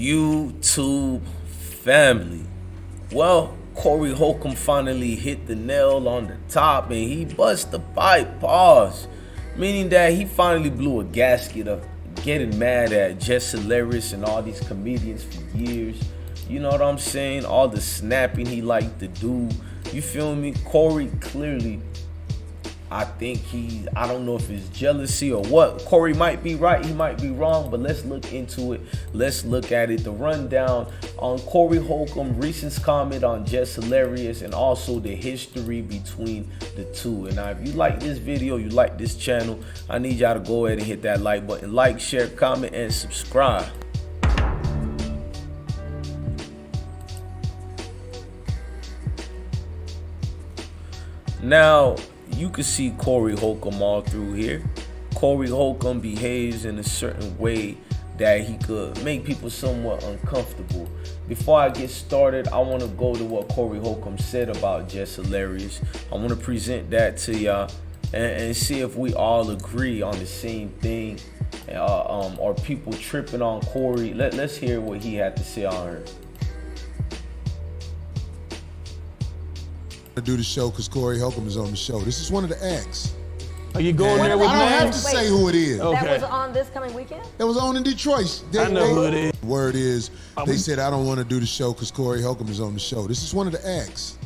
YouTube family. Well, Corey Holcomb finally hit the nail on the top and he bust the pipe, pause. Meaning that he finally blew a gasket of getting mad at Jess Hilarious and all these comedians for years. You know what I'm saying? All the snapping he liked to do. You feel me? Corey clearly, I don't know if it's jealousy or what. Corey might be right, he might be wrong, but let's look into it. Let's look at it. The rundown on Corey Holcomb, recent comment on Jess Hilarious, and also the history between the two. And now, if you like this video, you like this channel, I need y'all to go ahead and hit that like button. Like, share, comment, and subscribe. Now, you can see Corey Holcomb all through here. Corey Holcomb behaves in a certain way that he could make people somewhat uncomfortable. Before I get started, I want to go to what Corey Holcomb said about Jess Hilarious. I want to present that to y'all and see if we all agree on the same thing, or people tripping on Corey. Let's hear what he had to say on her. To do the show because Corey Holcomb is on the show. This is one of the acts. Are you going there with I don't have to names? say who it is. Okay. That was on this coming weekend? That was on in Detroit. I know who it is. Word is, they said I don't want to do the show because Corey Holcomb is on the show. This is one of the acts.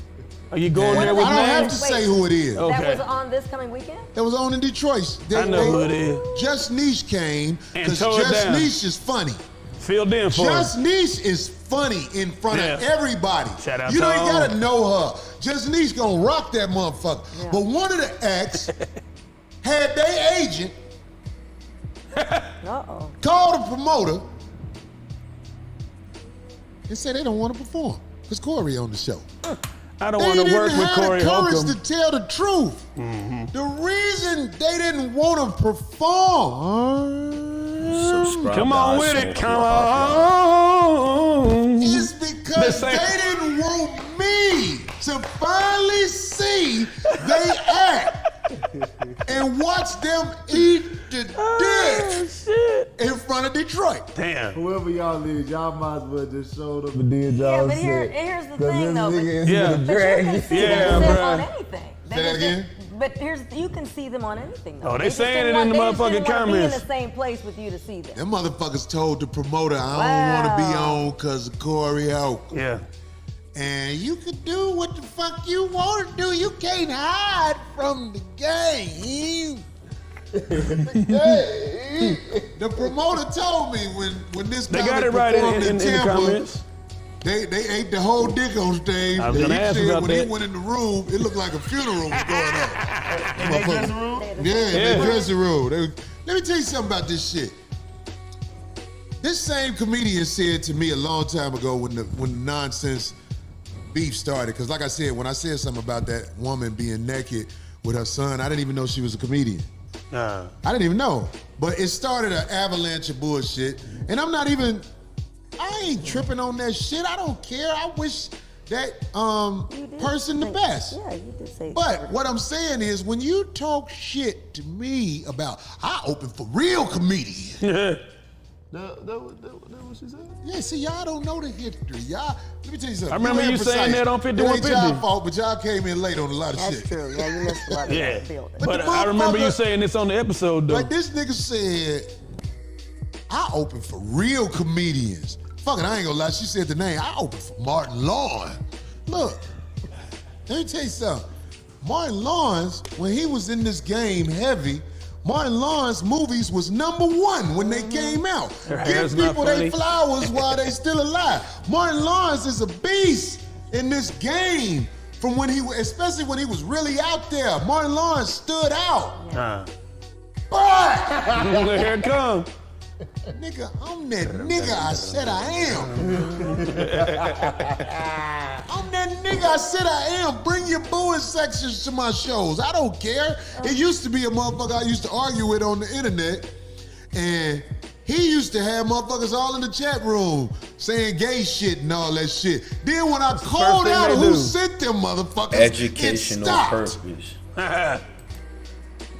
Are you going there with I don't have to names? say who it is. Okay. That was on this coming weekend? That was on in Detroit. I know who it is. Just Niche came because tore it Just down. Niche is funny. Filled in for Just us. Niche is funny in front of everybody. Shout out you to don't her. gotta know her. Just Niche gonna rock that motherfucker. Yeah. But one of the acts had their agent call the promoter and say they don't want to perform because Corey on the show. I don't want to work with Corey They didn't have the Holcomb. courage to tell the truth. The reason they didn't want to perform Subscribe. Come on with it. Come on. is because they didn't want me to finally see they act and watch them eat the dick in front of Detroit. Damn. Whoever y'all is, y'all might as well just showed up and did y'all Yeah, but shit. here's the 'Cause thing, this though. nigga is Yeah. the But you drag. can see Yeah, them bruh. on anything. Say that again? But you can see them on anything, though. Oh, they just saying didn't it in the want- they just motherfucking didn't wanna be comments. in the same place with you to see them. Them motherfuckers told the promoter, I don't want to be on because of Corey Holcomb. Yeah. And you can do what the fuck you want to do. You can't hide from the game. The promoter told me when this They got comic it right performed in the Tampa, comments. they ate the whole dick on stage. I was He gonna ask said about when that. he went in the room, it looked like a funeral was going on. In their dressing room? Yeah, in the dressing room. Let me tell you something about this shit. This same comedian said to me a long time ago when the nonsense beef started, because like I said, when I said something about that woman being naked with her son, I didn't even know she was a comedian. I didn't even know. But it started an avalanche of bullshit. And I ain't tripping on that shit. I don't care. I wish that person the best. Yeah, you did say But what I'm saying is when you talk shit to me about, I open for real comedians. That what she said? Yeah, see, y'all don't know the history. Y'all, let me tell you something. I remember you saying that on It ain't 5150. y'all fault, but y'all came in late on a lot of That's shit. true. Yeah, you missed a lot of Yeah. that building. But the I remember you motherfucker- saying this on the episode, though. Like this nigga said, I open for real comedians. Fuck it, I ain't gonna lie. She said the name. I open for Martin Lawrence. Look, let me tell you something. Martin Lawrence, when he was in this game heavy, Martin Lawrence movies was #1 when they came out. Her Give hair's not people their funny. flowers while they still alive. Martin Lawrence is a beast in this game from when especially when he was really out there. Martin Lawrence stood out. But Here it come. nigga, I'm that nigga I said I am. I'm that nigga I said I am. Bring your booing sections to my shows. I don't care. It used to be a motherfucker I used to argue with on the internet, and he used to have motherfuckers all in the chat room saying gay shit and all that shit. Then when I called thing out they who do. sent them motherfuckers, Educational it stopped. purpose.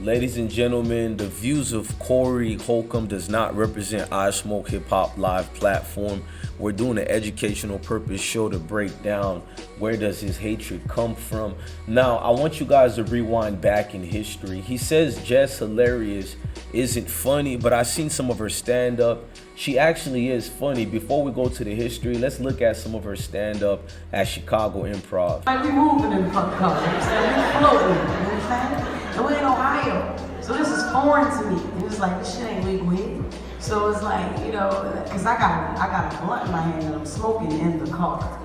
Ladies and gentlemen, the views of Corey Holcomb does not represent I Smoke Hip Hop Live platform. We're doing an educational purpose show to break down where does his hatred come from. Now, I want you guys to rewind back in history. He says Jess Hilarious isn't funny, but I've seen some of her stand-up. She actually is funny. Before we go to the history, let's look at some of her stand-up at Chicago Improv. Like we moving in the fucking car, you know what I'm saying? We floating, you know what I'm saying? And we're in Ohio, so this is foreign to me. It was like, this shit ain't legal here. So it's like, you know, cause I got a blunt in my hand and I'm smoking in the car.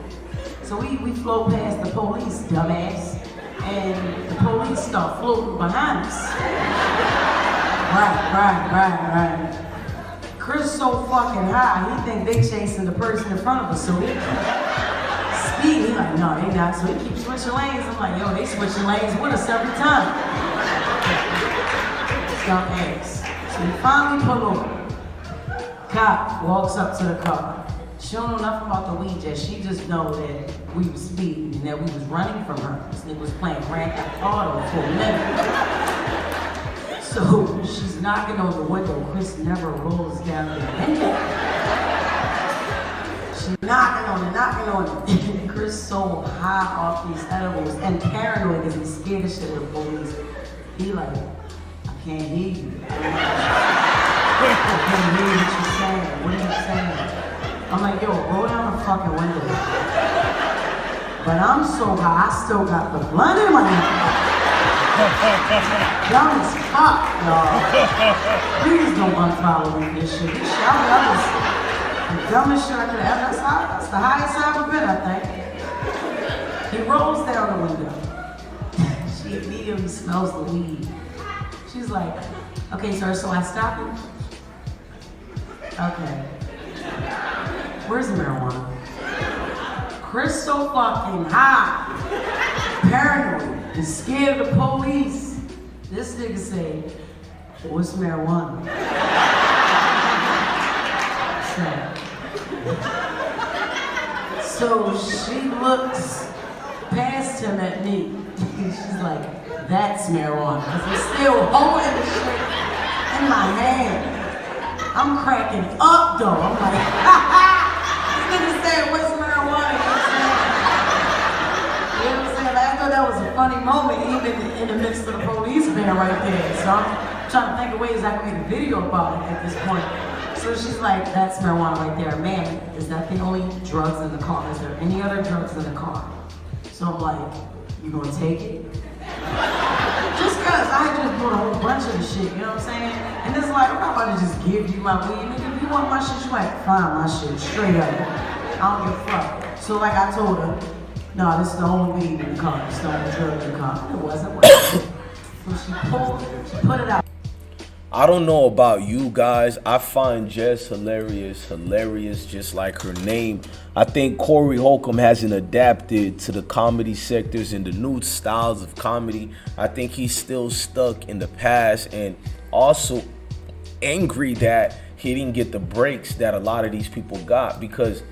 So we float past the police, dumbass, and the police start floating behind us. Right. Chris so fucking high, he think they chasing the person in front of us, so he speed. He like, no, they not. So he keeps switching lanes. I'm like, yo, they switching lanes with us every time. Dumbass. So we finally pull over. Cop walks up to the car. She don't know nothing about the weed yet. She just know that we was speeding and that we was running from her. This nigga was playing Grand Theft Auto for a minute. So she's knocking on the window. Chris never rolls down the window. She's knocking on it. Chris so high off these edibles and paranoid because he's scared of shit of the police. He like, I can't hear you. I can't hear what you're saying. What are you saying? I'm like, yo, roll down the fucking window. But I'm so high, I still got the blunt in my hand. Dumb as fuck, y'all. Please don't unfollow me this shit. This shit, I'm the dumbest shit I could ever. That's the highest I've ever been, I think. He rolls down the window. She immediately smells the weed. She's like, okay, sir, so I stop you? Okay. Where's the marijuana? Chris so fucking high, paranoid, and scared of the police. This nigga say, what's marijuana? So she looks past him at me. She's like, that's marijuana. Because he's still holding the shit in my hand. I'm cracking up though. I'm like, ha ha! This nigga said, what's marijuana? You know what I'm saying? Like, I thought that was a funny moment, even in the midst of the police being right there. So I'm trying to think of ways I can make a video about it at this point. So she's like, that's marijuana right there. Ma'am, is that the only drugs in the car? Is there any other drugs in the car? So I'm like, you gonna take it? Just cause I just bought a whole bunch of the shit, you know what I'm saying? And it's like, I'm not about to just give you my weed. Nigga, if you want my shit, you might find my shit straight up. I don't give a fuck. So like I told her, no, this is the only weed in the car. It's the only drug in the car. It wasn't. So she put it out. I don't know about you guys. I find Jess hilarious just like her name. I think Corey Holcomb hasn't adapted to the comedy sectors and the new styles of comedy. I think he's still stuck in the past and also angry that he didn't get the breaks that a lot of these people got, because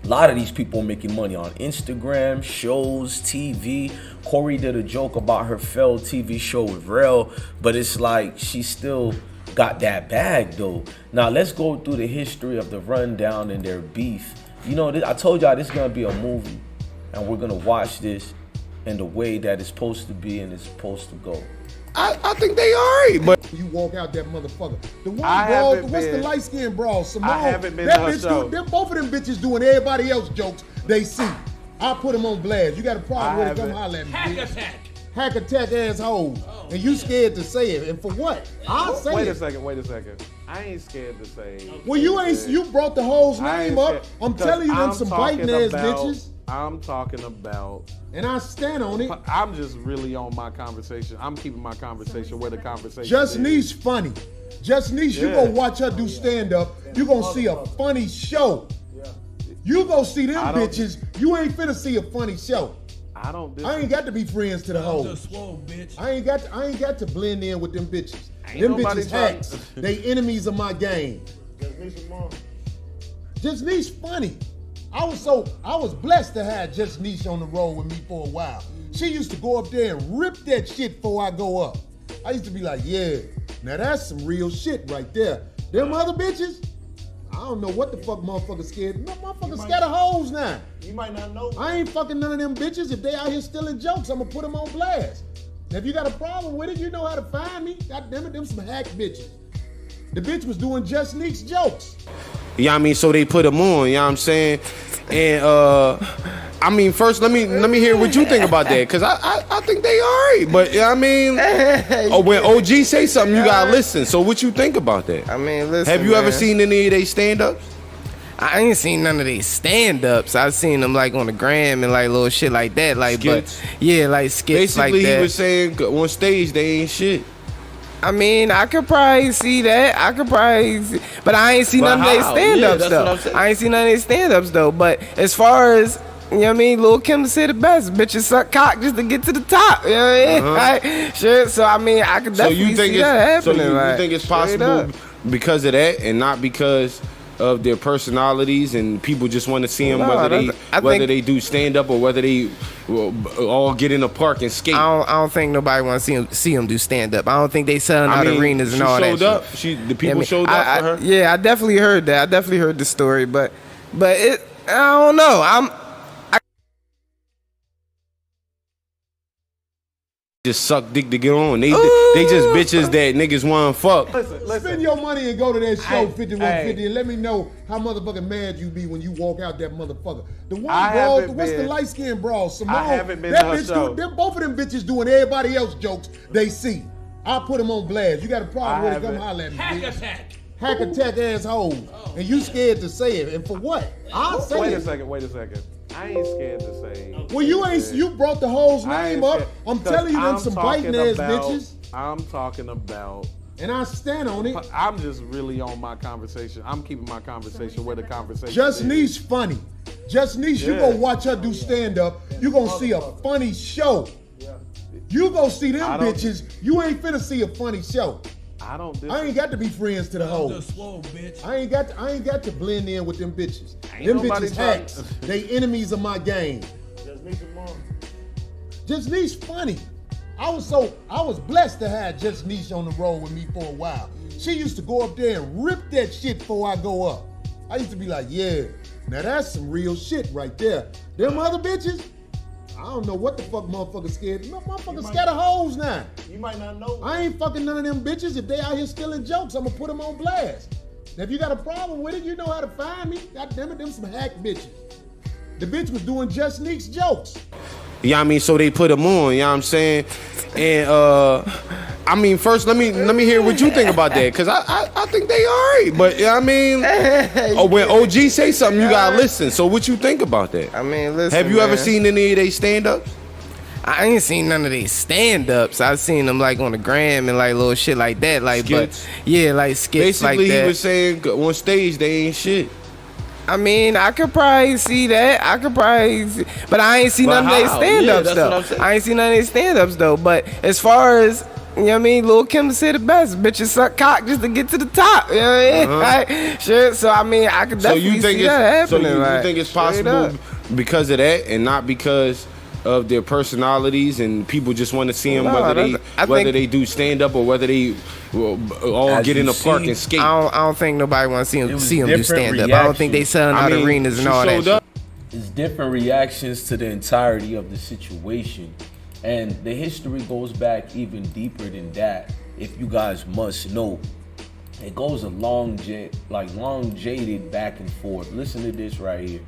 a lot of these people are making money on Instagram, shows, TV. Corey did a joke about her failed TV show with Rel, but it's like she still got that bag though. Now let's go through the history of the rundown and their beef. You know, I told y'all this is gonna be a movie, and we're gonna watch this in the way that it's supposed to be and it's supposed to go. I think they alright, but You walk out that motherfucker. The one I ball, haven't what's the been- light skinned brawl? Simone. I haven't been that to a bitch show. both of them bitches doing everybody else jokes they see. I put them on blast. You got a problem with it? Come holler at me. Bitch. Hack attack assholes. And you scared to say it. And for what? I'll say wait it. a second. I ain't scared to say. Well, you ain't. You brought the hoe's I ain't name up. scared, I'm 'cause telling you, them I'm some talking biting ass about- bitches. I'm talking about. And I stand on it. I'm just really on my conversation. I'm keeping my conversation where the conversation Just is. Niche funny. Just Niche, you Yeah. gonna watch her do stand up. You gonna see a funny show. You gonna see them I don't- bitches. You ain't finna see a funny show. I don't. I ain't got to be friends to the hoes. I ain't got to blend in with them bitches. Ain't Them nobody bitches trying- hacks. They enemies of my game. Just Niche funny. I was blessed to have Just Niche on the road with me for a while. She used to go up there and rip that shit before I go up. I used to be like, yeah, now that's some real shit right there. Them other bitches, I don't know what the fuck motherfuckers scared. No, motherfuckers scared of hoes now. You might not know. I ain't fucking none of them bitches. If they out here stealing jokes, I'm gonna put them on blast. Now, if you got a problem with it, you know how to find me. God damn it, them some hack bitches. The bitch was doing Just Neek's jokes. You know what I mean? So they put them on, you know what I'm saying? And I mean, first let me hear what you think about that, cause I think they alright, but you know what I mean? When OG say something, you gotta listen. So what you think about that? I mean, listen. Have you ever seen any of they stand-ups? I ain't seen none of these stand-ups. I've seen them like on the gram and like little shit like that. Like, Skits. but yeah, like skits Basically, like that. he was saying on stage they ain't shit. I mean, I could probably see that. But I ain't seen none of their stand-ups Yeah, that's though. what I'm saying. I ain't seen none of their stand-ups though. But as far as, you know what I mean, Lil' Kim said it best. Bitches suck cock just to get to the top. You know what I mean? Like, shit. So I mean, I could definitely see that happening. So you like, think it's straight possible up. because of that and not because of their personalities and people just want to see them, No, whether they do stand up or whether they all get in the park and skate. I don't think nobody want to see them do stand up. I don't think they selling out arenas and all that. She showed up. The people showed up for her. Yeah, I definitely heard that. I definitely heard the story, but I don't know. Just suck dick to get on. They just bitches that niggas want to fuck. Listen. Spend your money and go to that show 5150 and let me know how motherfucking mad you be when you walk out that motherfucker. The one brawl, what's the light skinned brawl? Simone, I haven't been that to her bitch show. both of them bitches doing everybody else jokes they see. I'll put them on blast. You got a problem with it, come holler at me. Hack attack asshole. And you scared to say it. And for what? I'll say Wait it. a second. I ain't scared to say. Well, you brought the hoe's name up. I'm telling you, them some biting ass bitches. I'm talking about. And I stand on it. I'm just really on my conversation. I'm keeping my conversation where the conversation Just is. Niche funny. Just Niche, you go watch her do stand up. You gonna see a funny show. You go see them bitches. You ain't finna see a funny show. I ain't got to be friends to the hoes. I ain't got to blend in with them bitches. Them bitches hacks. They enemies of my game. Just Niche funny. I was blessed to have Just Niche on the road with me for a while. She used to go up there and rip that shit before I go up. I used to be like, yeah, now that's some real shit right there. Them other bitches, I don't know what the fuck motherfuckers scared. No, motherfuckers scared of hoes now. You might not know. I ain't fucking none of them bitches. If they out here stealing jokes, I'm gonna put them on blast. Now, if you got a problem with it, you know how to find me. God damn it, them some hack bitches. The bitch was doing Just Neek's jokes. You know what I mean? So they put them on, you know what I'm saying? And I mean, first let me hear what you think about that, cause I think they alright, but you know what I mean? When OG say something, you gotta listen. So what you think about that? I mean, listen. Have you ever seen any of they stand-ups? I ain't seen none of these stand-ups. I've seen them like on the gram and like little shit like that. Like, Skits. but yeah, like skits Basically, like that. he was saying on stage they ain't shit. I mean, I could probably see that. But I ain't seen none of their stand-ups though. I ain't seen none of their stand-ups though. But as far as, you know what I mean, Lil' Kim said it best. Bitches suck cock just to get to the top. You know what I mean? Like, shit. So I mean, I could definitely see that happening. So you like, think it's possible because of that and not because of their personalities and people just want to see them, whether they do stand up or whether they all get in the park and skate. I don't think nobody want to see them do stand up. I don't think they selling out arenas and all that shit. It's different reactions to the entirety of the situation, and the history goes back even deeper than that. If you guys must know, it goes a long jaded back and forth. Listen to this right here.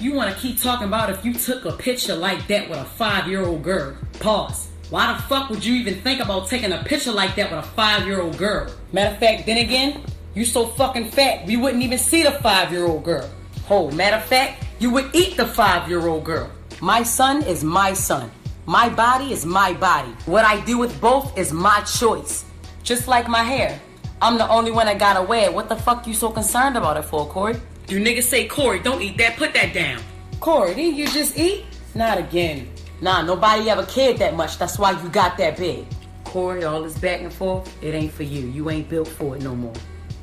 You want to keep talking about if you took a picture like that with a 5-year-old girl. Pause. Why the fuck would you even think about taking a picture like that with a 5-year-old girl? Matter of fact, then again, you so fucking fat, we wouldn't even see the 5-year-old girl. Oh, matter of fact, you would eat the 5-year-old girl. My son is my son. My body is my body. What I do with both is my choice. Just like my hair. I'm the only one that got away. What the fuck you so concerned about it for, Corey? You niggas say, Corey, don't eat that, put that down. Corey, didn't you just eat? Not again. Nah, nobody ever cared that much. That's why you got that big. Corey, all this back and forth, it ain't for you. You ain't built for it no more.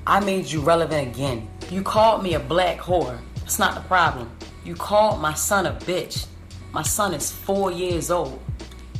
I made you relevant again. You called me a black whore. That's not the problem. You called my son a bitch. My son is 4 years old.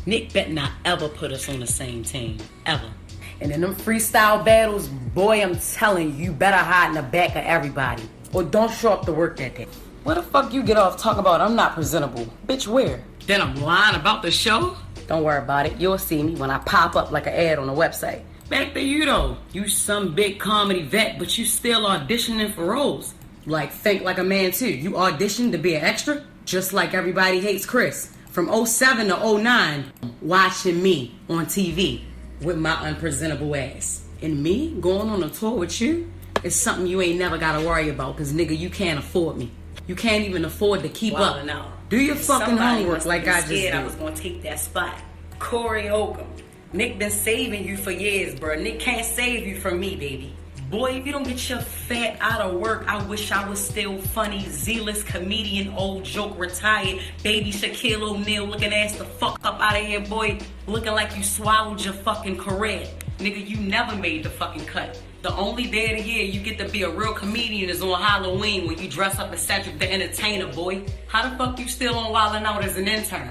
Nick bet not ever put us on the same team. Ever. And in them freestyle battles, boy, I'm telling you, you better hide in the back of everybody. Or don't show up to work that day. What the fuck you get off talking about I'm not presentable? Bitch, where? Then I'm lying about the show? Don't worry about it. You'll see me when I pop up like an ad on the website. Back to you though. You some big comedy vet, but you still auditioning for roles. Like, think like a man too. You auditioned to be an extra? Just like Everybody Hates Chris. From 07 to 09, watching me on TV with my unpresentable ass. And me going on a tour with you is something you ain't never gotta worry about, cause nigga, you can't afford me. You can't even afford to keep up. No. Do your fucking homework like I just did. I was gonna take that spot. Corey Holcomb. Nick been saving you for years, bro. Nick can't save you from me, baby. Boy, if you don't get your fat out of work, I wish I was still funny, zealous comedian, old joke retired, baby Shaquille O'Neal looking ass the fuck up out of here, boy. Looking like you swallowed your fucking career. Nigga, you never made the fucking cut. The only day of the year you get to be a real comedian is on Halloween when you dress up as Cedric the Entertainer, boy. How the fuck you still on Wildin' Out as an intern?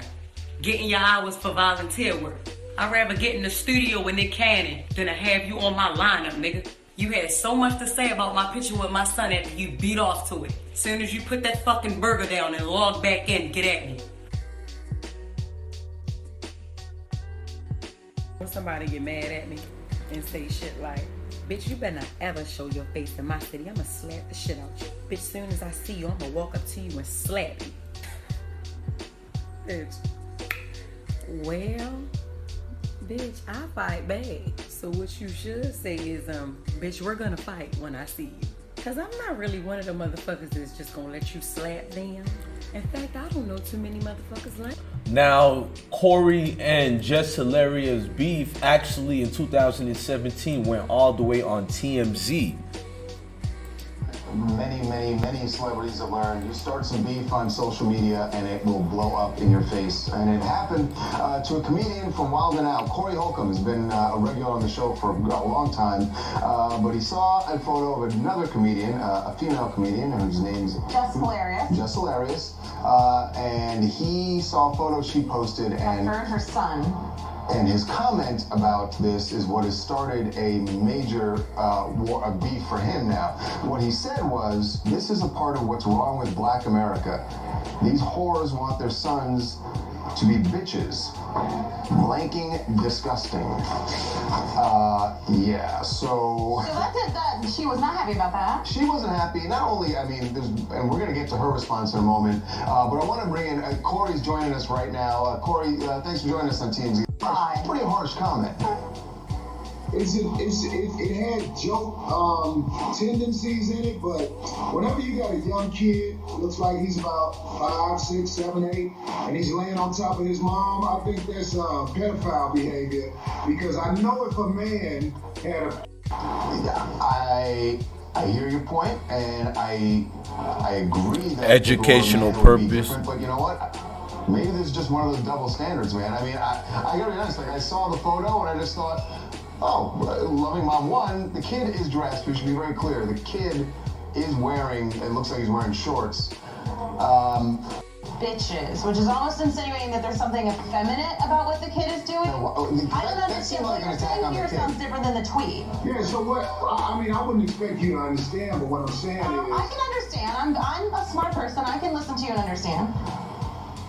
Getting your hours for volunteer work. I'd rather get in the studio with Nick Cannon than to have you on my lineup, nigga. You had so much to say about my picture with my son after you beat off to it. Soon as you put that fucking burger down and log back in, get at me. When somebody get mad at me and say shit like, bitch, you better not ever show your face in my city. I'ma slap the shit out you. Bitch, soon as I see you, I'ma walk up to you and slap you. Bitch. Well, bitch, I fight back. So what you should say is, bitch, we're gonna fight when I see you. Cause I'm not really one of the motherfuckers that's just gonna let you slap them. In fact, I don't know too many motherfuckers like. Now, Corey and Jess Hilarious beef actually in 2017 went all the way on TMZ. Many celebrities have learned you start some beef on social media and it will blow up in your face. And it happened to a comedian from Wildin' Out. Corey Holcomb has been a regular on the show for a long time, but he saw a photo of another comedian, a female comedian whose name's Jess Hilarious. Jess Hilarious, and he saw a photo she posted and her son. And his comment about this is what has started a major war, beef for him now. What he said was, this is a part of what's wrong with Black America. These whores want their sons to be bitches. Blanking disgusting. Yeah, so... So that she was not happy about that. She wasn't happy. Not only, I mean, and we're going to get to her response in a moment, but I want to bring in, Corey's joining us right now. Corey, thanks for joining us on TMZ. Pretty harsh comment. It had joke tendencies in it, but whenever you got a young kid, looks like he's about 5, 6, 7, 8, and he's laying on top of his mom, I think that's pedophile behavior. Because I know if a man had a... I hear your point, and I agree that educational purpose. But you know what? Maybe this is just one of those double standards, man. I mean, I gotta be honest, like I saw the photo and I just thought, oh, loving mom one, the kid is dressed, we should be very clear. The kid is wearing, it looks like he's wearing shorts. Bitches, which is almost insinuating that there's something effeminate about what the kid is doing. I don't understand what you're saying here sounds different than the tweet. Yeah, so what, I mean, I wouldn't expect you to understand, but what I'm saying is... I can understand. I'm a smart person. I can listen to you and understand.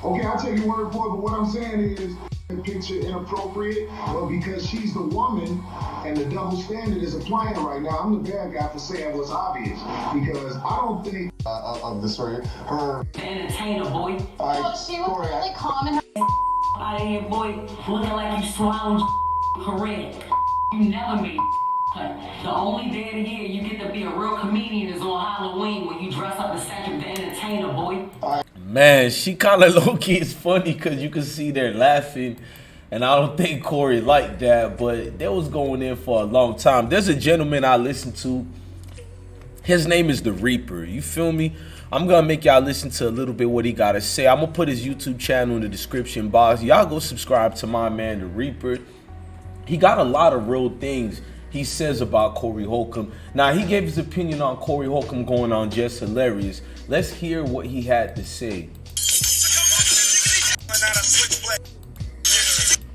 Okay, I'll take your word for it, but what I'm saying is the picture inappropriate. Well, because she's the woman and the double standard is applying right now, I'm the bad guy for saying what's obvious. Because I don't think... of the story, her... Entertainer, boy. Well, she was really calm in her... Out of here, boy. Looking like you swallowed career. You never made cut. The only day of the year you get to be a real comedian is on Halloween when you dress up as Cedric the Entertainer, boy. Man, she kind of low-key is funny because you can see they're laughing. And I don't think Corey liked that, but they was going in for a long time. There's a gentleman I listen to. His name is The Reaper. You feel me? I'm going to make y'all listen to a little bit what he got to say. I'm going to put his YouTube channel in the description box. Y'all go subscribe to my man, The Reaper. He got a lot of real things he says about Corey Holcomb. Now, he gave his opinion on Corey Holcomb going on Jess Hilarious. Let's hear what he had to say.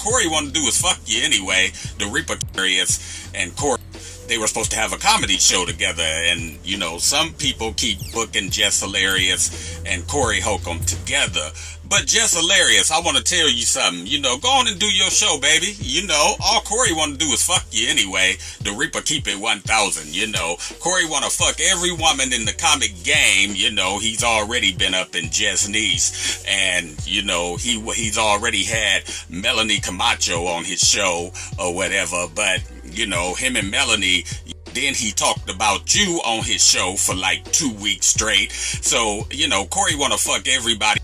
Corey wanted to do was fuck you anyway. The Reaper Curious and Corey, they were supposed to have a comedy show together, and you know, some people keep booking Jess Hilarious and Corey Holcomb together. But Jess Hilarious, I want to tell you something. You know, go on and do your show, baby. You know, all Corey want to do is fuck you anyway. The Reaper keep it 1,000. You know, Corey want to fuck every woman in the comic game. You know, he's already been up in Jess' knees, and you know, he's already had Melanie Camacho on his show or whatever. But you know, him and Melanie, then he talked about you on his show for like 2 weeks straight. So, you know, Corey want to fuck everybody.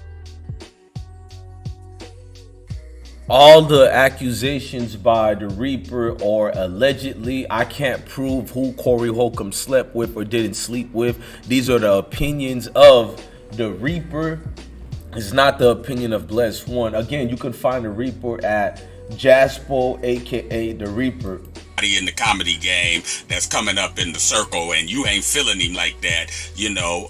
All the accusations by the Reaper or allegedly, I can't prove who Corey Holcomb slept with or didn't sleep with. These are the opinions of the Reaper. It's not the opinion of Bless One. Again, you can find the Reaper at Jaspo, aka the Reaper. In the comedy game that's coming up in the circle, and you ain't feeling him like that, you know.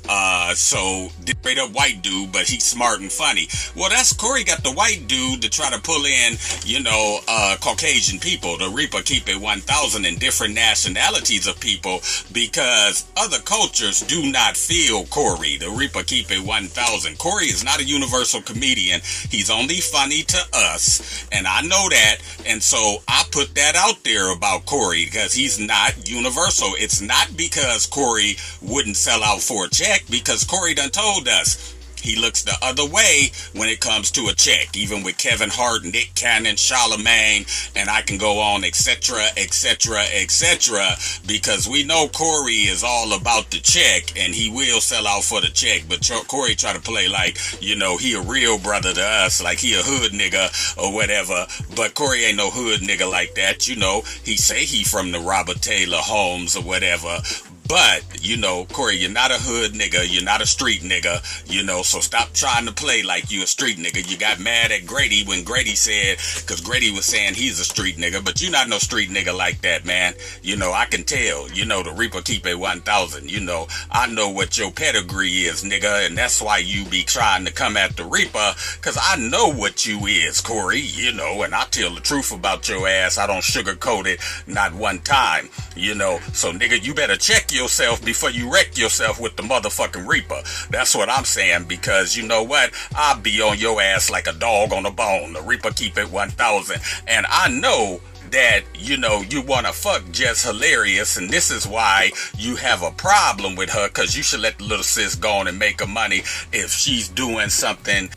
So straight up white dude, but he's smart and funny. Well, that's Corey got the white dude to try to pull in, you know, Caucasian people. The Reaper keep it 1,000 in different nationalities of people because other cultures do not feel Corey. The Reaper keep it 1,000. Corey is not a universal comedian. He's only funny to us, and I know that, and so I put that out there about Corey because he's not universal. It's not because Corey wouldn't sell out for a check, because Corey done told us he looks the other way when it comes to a check, even with Kevin Hart, Nick Cannon, Charlemagne, and I can go on, etc., etc., etc., because we know Corey is all about the check, and he will sell out for the check, but Corey try to play like, you know, he a real brother to us, like he a hood nigga or whatever, but Corey ain't no hood nigga like that, you know. He say he from the Robert Taylor Homes or whatever, but, you know, Corey, you're not a hood nigga. You're not a street nigga, you know, so stop trying to play like you a street nigga. You got mad at Grady when Grady said, because Grady was saying he's a street nigga, but you're not no street nigga like that, man. You know, I can tell, you know, the Reaper keep it 1,000. You know, I know what your pedigree is, nigga, and that's why you be trying to come at the Reaper, because I know what you is, Corey, you know, and I tell the truth about your ass. I don't sugarcoat it, not one time, you know, so nigga, you better check yourself before you wreck yourself with the motherfucking Reaper. That's what I'm saying, because you know what? I'll be on your ass like a dog on a bone. The Reaper keep it 1,000. And I know that, you know, you want to fuck Jess Hilarious, and this is why you have a problem with her, because you should let the little sis go on and make her money if she's doing something.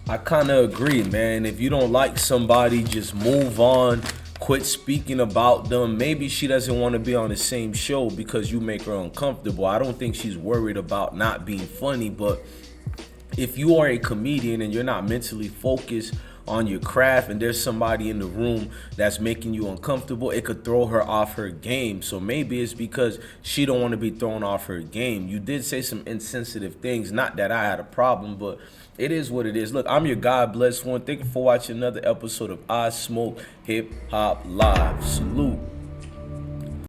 I kind of agree, man. If you don't like somebody, just move on. Quit speaking about them. Maybe she doesn't want to be on the same show because you make her uncomfortable. I don't think she's worried about not being funny, but if you are a comedian and you're not mentally focused on your craft and there's somebody in the room that's making you uncomfortable, it could throw her off her game. So maybe it's because she don't want to be thrown off her game. You did say some insensitive things, not that I had a problem, but it is what it is. Look, I'm your God Bless One. Thank you for watching another episode of I Smoke Hip Hop Live. Salute.